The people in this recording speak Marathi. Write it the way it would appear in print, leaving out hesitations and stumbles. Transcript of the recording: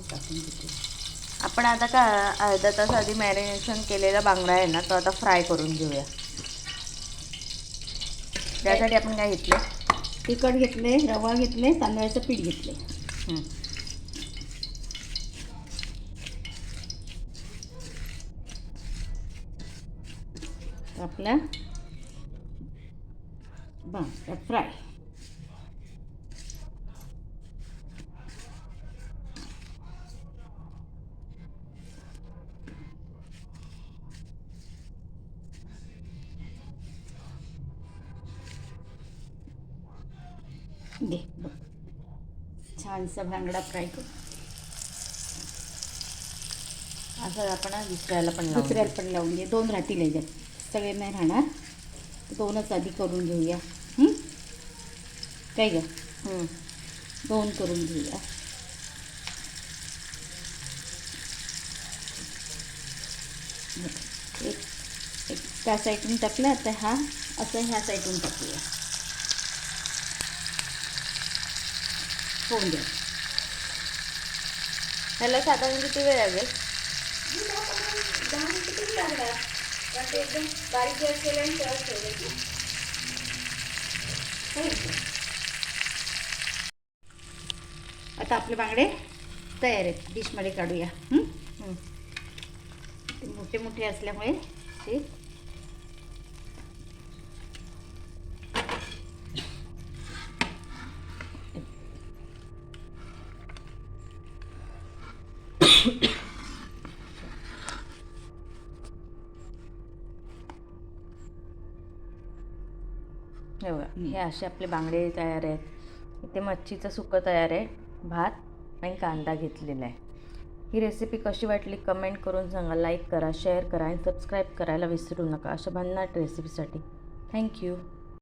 टाकून घेते. आपण आता का अर्धा तास आधी मॅरिनेशन केलेला बांगडा आहे ना, तो आता फ्राय करून घेऊया. त्यासाठी आपण काय घेतले? तिखट घेतले, रवा घेतले, तांदळाचं पीठ घेतले. आपला बांगडा फ्राय. घे बघ, छानसा बांगडा फ्राय करू. असं आपण दुसऱ्याला पण लावून घे. 2 राहतील याच्यात, सगळे नाही राहणार. 2च आधी करून घेऊया. काय ग? 2 करून घेऊया. एक त्या साईडून टाकला, आता हा असं ह्या साईडून टाकूया. होऊन द्या. ह्याला साधारण किती वेळ लागेल? 10 मिनिटं किती लागणार? कारण ते एकदम बारीक गॅस केलं आणि तेव्हाच ठेवलं. आता आपले बांगडे तयार आहेत. डिशमध्ये काढूया. ते मोठे मोठे असल्यामुळे ते हे बघा, हे असे आपले बांगडे तयार आहेत. इथे मच्छीचं सुकं तयार आहे, भात आणि कांदा घेतलेला आहे. ही रेसिपी कशी वाटली कमेंट करून सांगा. लाईक करा, शेअर करा आणि सबस्क्राईब करायला विसरू नका अशा भन्नाट रेसिपीसाठी. थँक्यू.